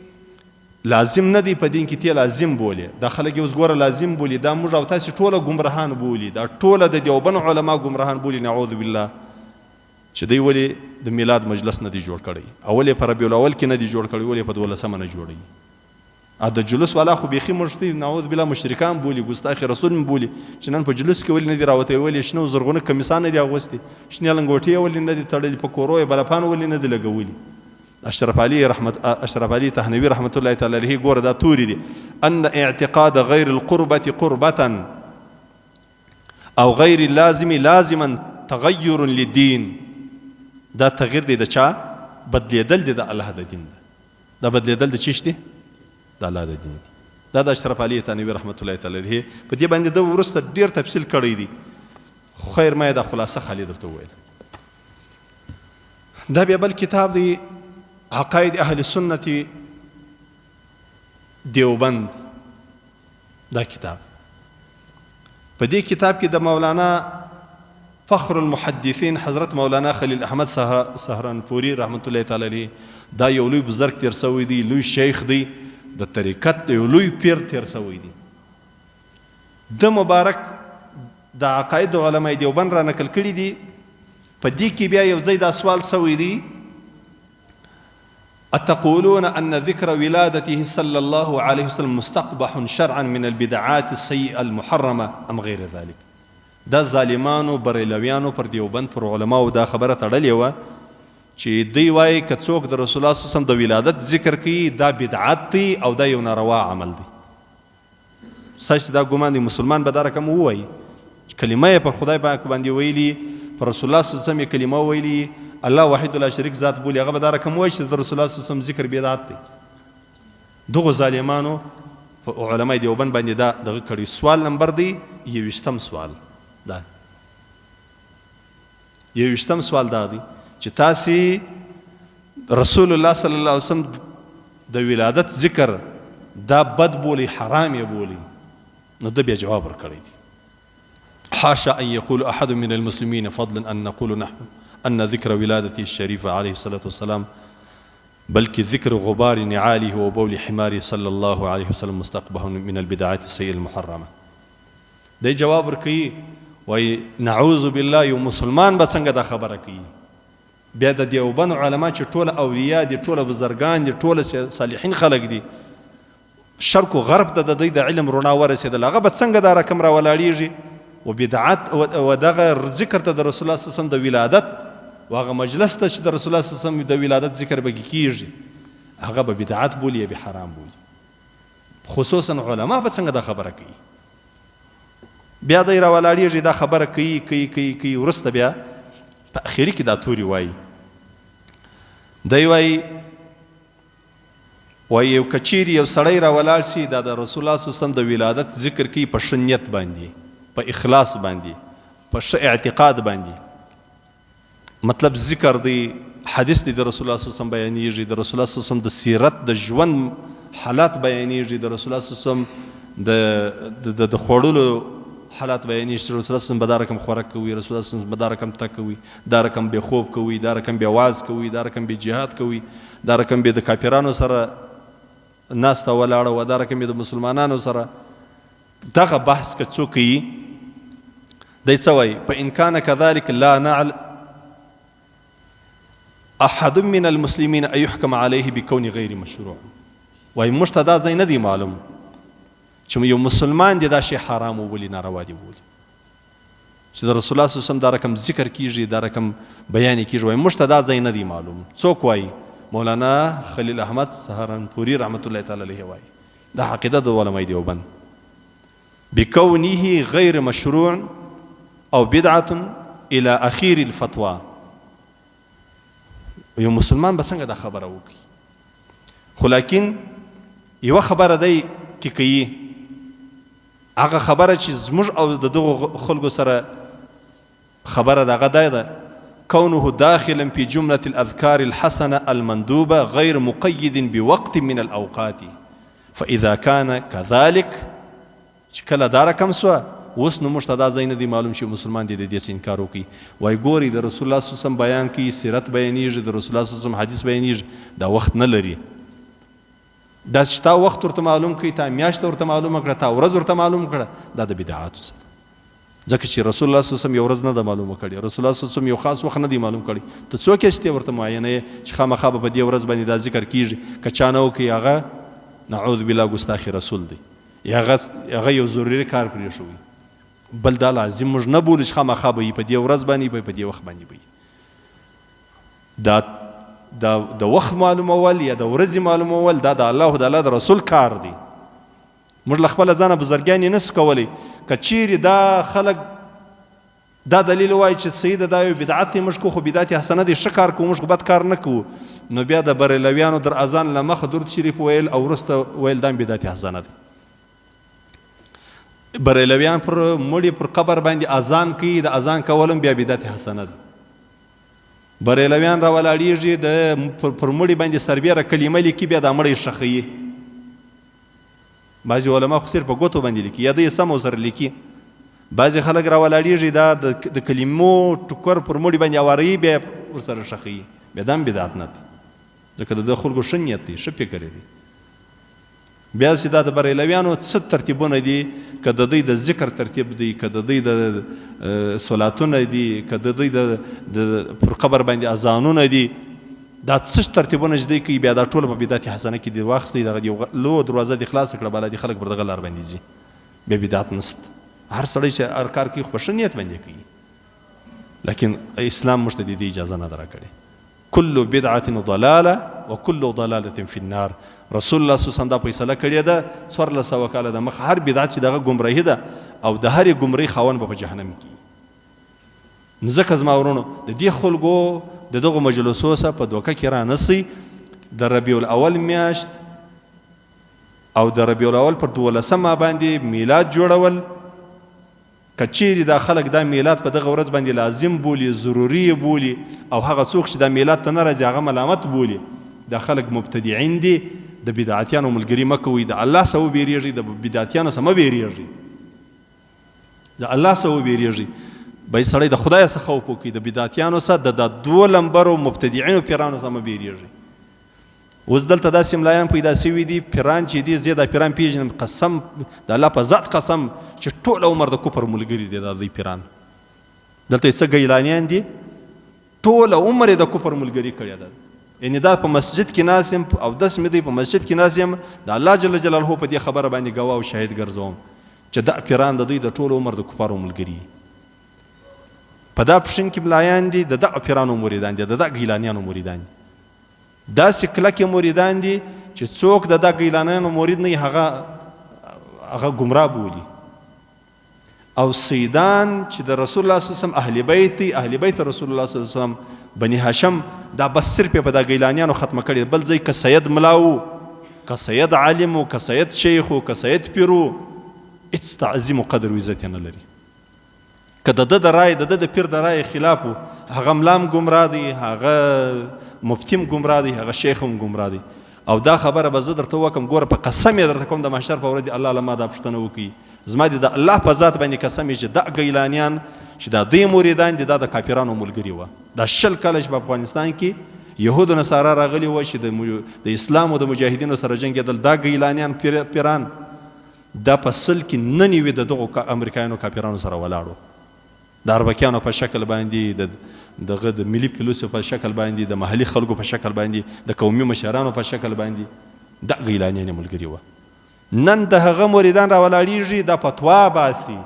لازم نه دی په دین کې تی لازم بولي دا خلک اوس ګوره لازم بولي دا موږ او تاسو ټوله ګمراهان بولي دا ټوله د دیوبند علما ګمراهان بولي نعوذ بالله چې دوی ولې د میلاد مجلس نه دی جوړ کړی اولې په ربیع الاول کې نه دی جوړ کړی ولې په 12 نه جوړی د جلوس والا خو بیخي مرشتي نعوذ بالله مشرکان بولي ګستاخ رسول بولي چې نن په جلوس کې ولې نه دی راوته ولې شنو زرغونه کمیسان نه دی اغوستي شنه لنګوټي ولې نه دی تړلې په کوروي بلپان ولې نه دی لګولي اشرف علي تهنوي رحمت الله تعالی علیه ګوره دا توري دي ان اعتقاد غیر القربة قربة او غیر اللازم لازما تغیر للدين دا تغییر دی د چا بدلیدل دی د الله د دین دا بدلیدل د چیش دی د الله د دین دی دا د اشرف علي تهنوي رحمت الله تعالی علیه په دې باندې د ورسته ډیر تفصیل کړی دی خیر ما دا خلاصه خالد درته وویل دا بیا بل کتاب دی عقائد اهل السنة دیوبند دا کتاب په دې کتاب کې د مولانا فخر المحدثین حضرت مولانا خلیل احمد سهرانپوری رحمت الله تعالی علیه دا یو لوی بزرګ تیر سوی دی لوی شیخ دی د طریقت یو لوی پیر تیر سوی دی د مبارک د عقاید علماء دیوبند را نقل کړي دي په دې کې بیا یو ځای دا سوال سوی دی أتقولون أن ذكر ولادته صلى الله عليه وسلم مستقبح شرعا من البدعات السيئة المحرمة أم غير ذلك دا ظالمانو بریلویانو پر دیوبند پر علماو دا خبره تړلې وه چې دوی وایي که څوک د رسول الله صلی الله علیه وسلم د ولادت ذکر کوي دا بدعت دی او دا یو ناروا عمل دی ستاسې دا ګمان دی مسلمان به دا رقم ووایي کلمه یې پر خدای پاک باندې ویلي پر رسول الله صلی الله علیه وسلم یې کلمه ویلي الله واحد لا شریک ذات بولی هغه به دا رقم وایي چې د رسول الله صلی الله علیه وسلم ذکر بدعت دی دغو ظالمانو علماء دیوبند باندې دا دغه کړي سوال نمبر دی 21م سوال دا 21م سوال دا دی چې تاسې رسول الله صلی الله علیه وسلم د ولادت ذکر دا بد بولی حرام یې بولی نو ده بیا جواب ورکړی دی حاشا ان يقول احد من المسلمين فضلا ان نقول نحن أن ذكر ولادته الشريفة عليه الصلاة والسلام بلكي ذكر غبار نعاله وبول حماره صلى الله عليه وسلم مستقبح من البدعات السيئة المحرمة دي جواب ركي وي نعوذ بالله يو مسلمان بسنگ دا خبر كي بیا د دیوبند علما چې ټول اولیاء دي ټول بزرگان دي ټول صالحین خلق دي شرق و غرب د دوی د علم رڼا ورسېدل هغه به څنګه دا رقم را ولاړیږي و بدعت و دغه ذکر ته د رسول الله صلی الله علیه وسلم د ولادت و هغه مجلس ته چې د رسول الله صلی الله علیه وسلم د ولادت ذکر به کیږي هغه به بدعت بولي یا به حرام بولي خصوصا علما به څنګه دا خبره کوي بیا د را ولاړیږي دا خبره کوي ورسته بیا په اخري کې دا توري وایي دی وایي یو کچیر یو سړی را ولاړ سي دا د رسول الله صلی الله علیه وسلم د ولادت ذکر کوي په ښه نیت باندې په اخلاص باندې په ښه اعتقاد باندې، مطلب ذکر دی، حدیث دی د رسول الله صلی الله علیه وسلم بیانیږي، د رسول الله صلی الله علیه وسلم د سیرت د ژوند حالات بیانیږي، د رسول الله صلی الله علیه وسلم د خوړلو حالات بیانیږي، رسول الله صلی الله علیه وسلم به دا رقم خوراک کوي، رسول الله صلی الله علیه وسلم به دا رقم تګ کوي، دا رقم به خوب کوي، دا رقم به واز کوي، دا رقم به جهاد کوي، دا رقم به د کافرانو سره ناسته ولاړه و، دا رقم به د مسلمانانو سره. دغه بحث که څوک کوي دی څه وایي؟ فإن كان كذلك لا نعلم احد من المسلمین ان يحكم عليه بكون غیر مشروع. وایي موږ ته دا ځای نه دی معلوم چې یو مسلمان دی دا شی حرام وبولي، ناروا دی وبولي، چې د رسول الله صلی الله علیه وسلم دا رقم ذکر کیږي، دا رقم بیان کیږي. وایي موږ ته دا ځای نه دی معلوم. څوک وایي؟ مولانا خلیل احمد سهارنپوری رحمت الله تعالی علیه وایي. دا عقیده د علمای دیوبند، بکونه غیر مشروع او بدعة الى اخیر الفتوى. یو مسلمان به څنګه دا خبره وکړي؟ خو لیکن یوه خبره دی کې کوي، هغه خبره چې زموږ او د دغو خلکو سره خبره دغه دی ده، كونه داخلا في جملة الأذكار الحسنة المندوبة غير مقيد بوقت من الأوقات، فإذا كان كذلك چې کله دا رقم سوه اوس نو موږ ته دا ځای نه دی معلوم چې مسلمان دی د دې څه انکار وکړي. وایي ګوري د رسول الله صلی الله علیه وسلم بیان کوي، سیرت بیانیږي، د رسول الله صلی الله علیه وسلم حدیث بیانیږي، دا وخت نه لري. دا چې تا وخت ورته معلوم کړي، تا میاشت ورته معلومه کړه، تا ورځ ورته معلوم کړه، دا د بدعاتو څخه. ځکه چې رسول الله صلی الله علیه وسلم یو ورځ نه ده معلومه کړې، رسول الله صلی الله علیه وسلم یو خاص وخت نه دی معلوم کړی. ته څوک یې چې ورته معینه یې چې خامخا به په دې ورځ باندې دا ذکر کیږي؟ که چا نه وکړي هغه نعوذ بالله ګستاخي رسول دی، یا هغه یو ضروري کار پرېښوي. بل دا لازم موږ نه بولو چې خامخا به یې په دې ورځ باندې به په دې وخت باندې به دا د وخت معلومول یا د ورځې معلومول دا د الله د الله د رسول کار دی. موږ له خپله ځانه بزرګیان یې نسو کولی. که چیرې دا خلک دا دلیل وایي چې صحیح ده، دا یو بدعت دی، موږ کو خو بدعت حسنه دی، ښه کار کوو، موږ خو بد کار نه کوو، نو بیا د بریلویانو در اذان له مخه درود شریف ویل او وروسته ویل دا بدعت حسنه دی. بریلویان پر مړي پر قبر باندې اذان کوي، د اذان کولم بیا بدعت حسنه ده. بریلویان راولاړېږي پر مړي باندې سربیره کلمه لیکي، بیا دا مړی ښخوي. بعضې علما خو صرف په ګوتو باندې لیکي، یا د یې سم او سره لیکي. بعضې خلک راولاړېږي دا د کلمو ټوکر پر مړي باندې اواروي، بیا ورسره ښخوي، بیا دا هم بدعت نه دی، ځکه د ده خلکو ښه نیت دی، ښه فکر دی. بیا چې دا د بریلویانو څه ترتیبونه دي، که د دوی د ذکر ترتیب دی، که د دوی د صلاتونه دي، که د دوی د پر قبر باندې اذانونه دي، دا څه ترتیبونه چې دوی کوي، بیا دا ټوله په بدعت حسنه کې دي واخیستی، دغه یو لو دروازه دې خلاصه کړه، بالا دې خلک پر دغه لار باندې ځي، بیا بدعت نسته. هر سړی چې هر کار کوي خو په ښه نیت باندې کوي، لیکن اسلام موږ ته د دې اجازه نه ده راکړې. کل بدعة ضلاله وکل ضلاله فی النار. رسول الله صلی الله علیه وسلم دا فیصله کړې ده 1400 کاله د مخ، هر بدعت چې دغه ګمراهي ده او د هرې ګمراهي خاوند به په جهنم کې. نو ځکه زما ورونو د دې خلکو د دغو مجلسو څخه په دوکه کې را نسئ. د ربیع الاول میاشت او د ربیع الاول پر 12مه باندې میلاد جوړول، که چیرې دا خلک دا میلاد په دغه ورځ باندې لازم بولي، ضروري بولي، او هغه څوک چې دا میلاد ته نه راځي هغه ملامت بولي، دا خلک مبتدعین دي. د بدعتیانو ملګري مه کوئ، د الله څخه وبېرېږئ، د بدعتیانو څخه مه بېرېږئ، د الله څخه وبېرېږئ. بای سړی د خدای څخه خوف وکړي، د بدعتیانو څخه د 2 لمبرو مبتدعینو پیرانو څخه مه بېرېږئ. اوس دلته داسې ملایان پیدا شوي دي، پیران چې دي، زه دا پیران پېژنم، قسم د الله په ذات قسم چې ټول عمر د کفر ملګري دي دا دوی پیران. دلته څه ګیلانیان دي، ټول عمر یې د کفر ملګري کړې ده. یعنې دا په مسجد کې ناست یم او داسې مې دی په مسجد کې ناست یم، د الله جل جلاله په دې خبره باندې ګواه او شاهد ګرځوم چې دا پیران د دوی د ټول عمر د کفارو ملګري. په دا پښین کې ملایان دي، د دغه پیرانو مریدان دي، د دغه ګیلانیانو مریدان دي. داسې کلکې مریدان دي چې څوک د دغه ګیلانیانو مرید نه وي هغه ګمراه بولي. او سیدان چې د رسول الله صلی الله علیه وسلم اهل بیت دي، اهل بیت رسول الله صلی الله علیه وسلم بني هاشم، دا بس صرف په دا ګیلانیانو ختمه کړي. بل ځای که سید ملاو، که سید عالم، که سید شیخ، که سید پیرو، هیڅ تعظیم و قدر و عزت نه لري. که د ده د رای د پیر د رای خلاف و، هغه ملام ګمراه دی، هغه مفتیم ګمراه دی، هغه شیخ هم ګمراه دی. او دا خبره به زه درته وکړم، ګوره په قسم یې درته کوم د محشر په ورځ الله له ما دا پوښتنه وکړي، زما د الله په ذات باندې قسم یې چې دا ګیلانیان چې دا دوی مریدان دي دا د کافرانو ملګري وه. دا 20 کاله چې په افغانستان کې یهودو نصارا راغلي وه چې د اسلام او د مجاهدینو سره جنګېدل، دا ګیلانیان پیران دا په 100 کې 99 د دغو امریکایانو کافرانو سره ولاړو، د اربکیانو په شکل باندې، دغه د ملي پولیسو په شکل باندې، د محلي خلکو په شکل باندې، د قومي مشرانو په شکل باندې، دا ګیلانیان یې ملګري وه. نن د هغه مریدان راولاړېږي، دا فتوا باسي،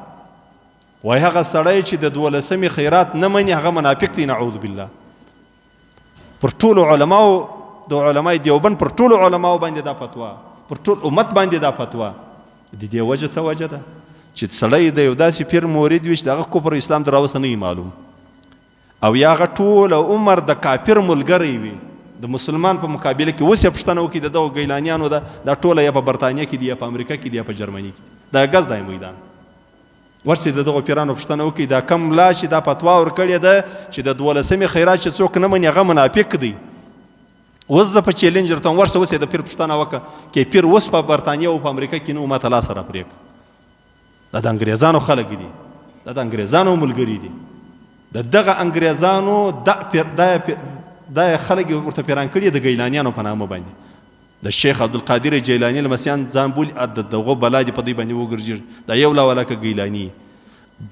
وایي هغه سړی چې د 12مې خیرات نه مني هغه منافق دی، نعوذ بالله. پر ټولو علماو د علمای دیوبند پر ټولو علماو باندې دا فتوا، پر ټول امت باندې دا فتوا. د دې وجه څه وجه ده چې سړی د یو داسې پیر مرید وي چې دغه کفر اسلام در راوسته نه معلوم، او یا هغه ټول عمر د کافر ملګری وي، د مسلمان په مقابله کې اوس یې پوښتنه وکړي د دغو ګیلانیانو ده دا ټوله یا په برطانیه کې دي یا په امریکا کې دي یا په جرمني کې، دا ګز دی میدان. ورسې د دغو پیرانو پوښتنه وکړي دا کم ملا چې دا فتوا ورکړې ده چې د 12مې خیرات چې څوک نه مني هغه منافق دی. اوس زه په چیلنج درته وایم، ورسه اوس یې د پیر پوښتنه وکړه چې پیر اوس په برطانیه او په امریکا کې نه و، ما ته لاس راپرېږه. دا د انګریزانو خلک دي، دا د انګریزانو ملګري دي، د دغه انګریزانو دا خلک ورته پیران کړي د ګیلانیانو په نامه باندې. د شیخ عبدالقادر جیلاني لمسیان ځان بولي دغه بلا دې په دوی باندې وګرځي، دا یو لا ولکه ګیلاني.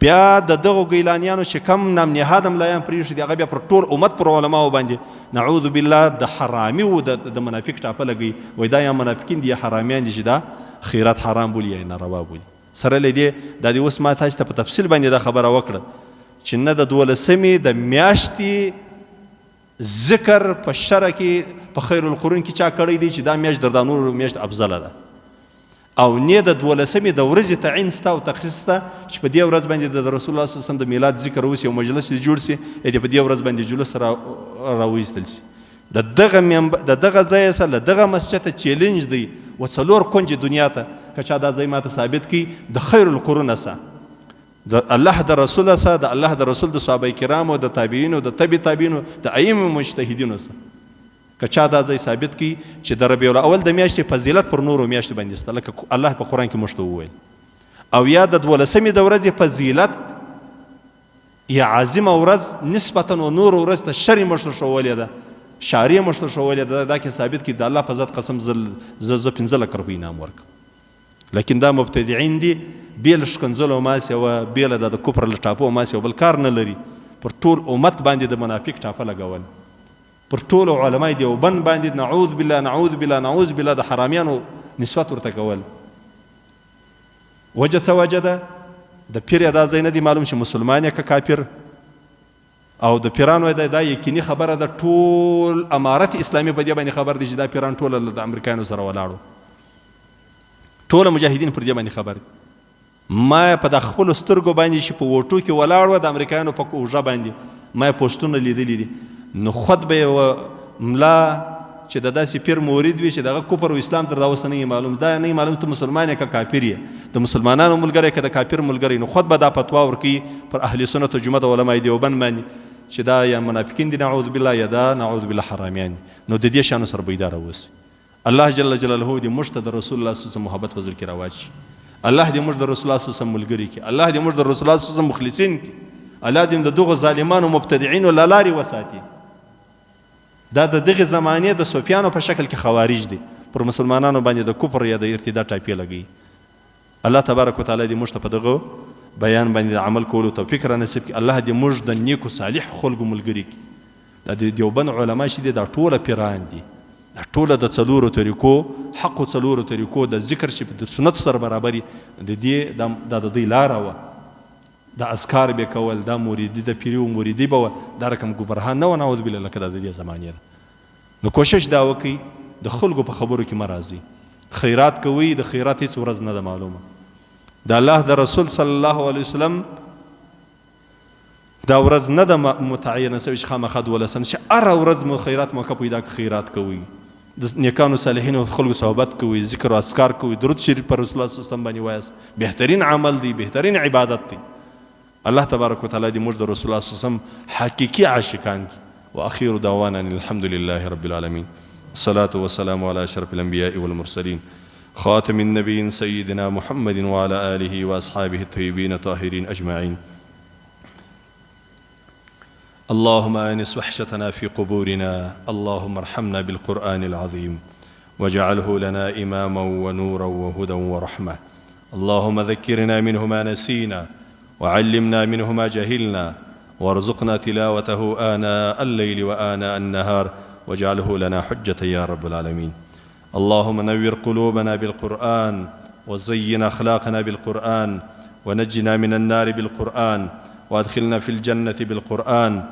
بیا د دغو ګیلانیانو چې کم نام نهاد ملایان پرېږدي دي هغه بیا پر ټول امت پر علماو باندې نعوذ بالله د حرامي و د منافق ټاپه لګوي، وایي دا یا منافقین دي یا حرامیان دي چې دا خیرات حرام بولي یا ناروا بولي. سره له دې دا دې اوس ما تاسو ته په تفصیل باندې دا خبره وکړه چې نه د 12مې د میاشتې ذکر په شرع کې په خیر القرون کې چا کړی دی چې دا میاشت در دا نورو میاشت افضله ده، او نه د 12مې د ورځې تعین سته او تخصیص سته چې په دې ورځ باندې د رسول الله صلی الله علیه وسلم د میلاد ذکر وشي او مجلس جوړ شي، په دې ورځ باندې جلوس راویستل شي. د دغه ځای سره له دغه مسجد ته چیلنج دی و څلور کونج دنیا ته که چا دا ځای ماته ثابت کړي د خیر القرون سره، د الله د رسول سره، د الله د رسول د صحابه کرامو، د تابعینو، د تبع تابعینو، د ائمه مجتهدینو سره، که چا دا ځای ثابت کړي چې د ربیع الاول د میاشتې فضیلت پر نورو میاشتو باندې شته، لکه الله په قرآن کې موږ ته وویل، او یا د 12مې د ورځې فضیلت یا عظیمه ورځ نسبتا و نورو ورځ ته شر موږ ته ښوولې ده، شاري موږ ته ښوولې ده، دا کې ثابت کړي د الله په ذات قسم زه 15 لک روپۍ انعام ورکړم. لیکن دا مبتدعین دي بې له ښکنځلو ماسې وه، بې له د کفر له ټاپو ماسې بل کار نه لري، پر ټول امت باندې د منافق ټاپه لګول، پر ټولو علمای دیوبند باندې نعوذ بالله نعوذ بالله نعوذ بالله د حرامیانو نسبت ورته کول. وجه څه وجه ده؟ د پیر دا ځای نه دی معلوم چې مسلمان یا که کافر، او د پیرانو دا یقیني خبره ده، ټول امارت اسلامي په دې باندې خبر دی چې دا پیران ټول د امریکایانو سره ولاړو، ټول مجاهدین پر دې باندې خبر. ما په د خپلو سترګو باندې چې په ووټو کې ولاړ وه د امریکایانو په اوږه باندې ما یې پوسټونه لیدلي دي، نو خود به یوه ملا چې د داسې پیر مرید وي چې دغه کفر او اسلام تر دا اوسه نه معلوم، دا نه معلوم ته مسلمان یې که کافر یې، د مسلمانانو ملګری که د کافر ملګری، نو خود به دا فتوا ورکوي پر اهل سنت و جماعت علمای دیوبند باندې چې دا یا منافقین دي نعوذ بالله یا دا نعوذ بالله حرامیان. نو د دې شانو سره بیداره اوسئ. الله جل جلاله دې موږ ته د رسول الله صلی الله علیه وسلم محبت په زړه کې راواچي، الله دې موږ د رسول الله صلی الله علیه وسلم ملګري کړي، الله دې موږ د رسول الله صلی الله علیه وسلم مخلصین کړي، الله دې د دغو ظالمانو مبتدعینو له لارې وساتي. دا د دغې زمانې د صوفیانو په شکل کې خوارج دي، پر مسلمانانو باندې د کفر یا د ارتداد ټاپې لګوي. الله تبارک وتعالی دې موږ ته په دغه بیان باندې د عمل کولو توفیق را نصیب کړي. الله دې موږ د نیکو صالح خلکو ملګري کړي. دا د دیوبند علما چې دي دا ټوله پیران دي، دا ټوله د څلورو طریقو حقو څلورو طریقو د ذکر چې د سنتو سره برابري د دې دا د دوی لاره وه، دا اذکار به کول، دا مریدي د پیري و مریدي به وه، دا رقم ګبرهان نه وه نعوذ بالله، لکه دا د دې زمانې ده. نو کوشش دا وکړئ د خلکو په خبرو کې مه راځئ، خیرات کوئ، د خیرات هېڅ ورځ نه ده معلومه، د الله د رسول صلی الله علیه وسلم دا ورځ نه ده متعینه سوې چې خامخا 12 چې هره ورځ مو خیرات موقع پیدا کړه خیرات کوئ، د نیکانو صالحینو خلکو صحبت کوئ، ذکر او اذکار کوئ، درود شریف پر رسول الله صلی الله علیه وسلم باندې وایاست، بهترین عمل دی، بهترین عبادت دی. الله تبارک وتعالی دې موږ د رسول الله صلی الله علیه وسلم حقیقي عاشقان کړي. واخر دعوانا الحمد لله رب العالمين. الصلاة والسلام على أشرف الأنبياء والمرسلين خاتم النبيين سيدنا محمد وعلى آله وأصحابه الطيبين الطاهرين أجمعين. اللهم آنس وحشتنا في قبورنا، اللهم ارحمنا بالقرآن العظيم واجعله لنا إماما ونورا وهدى ورحمة. اللهم ذكرنا منه ما نسينا وعلمنا منه ما جهلنا وارزقنا تلاوته آناء الليل وآناء النهار واجعله لنا حجة يا رب العالمين. اللهم نور قلوبنا بالقرآن وزين أخلاقنا بالقرآن ونجنا من النار بالقرآن وادخلنا في الجنة بالقرآن.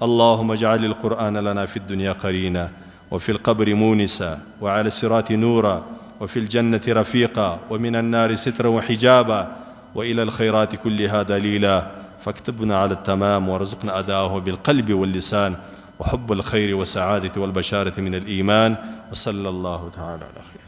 اللهم اجعل القرآن لنا في الدنيا قرينا وفي القبر مونسا وعلى الصراط نورا وفي الجنة رفيقا ومن النار سترا وحجابا وإلى الخيرات كلها دليلا. فاكتبنا على التمام وارزقنا أداءه بالقلب واللسان وحب الخير والسعادة والبشارة من الإيمان. وصلى الله تعالى على خير.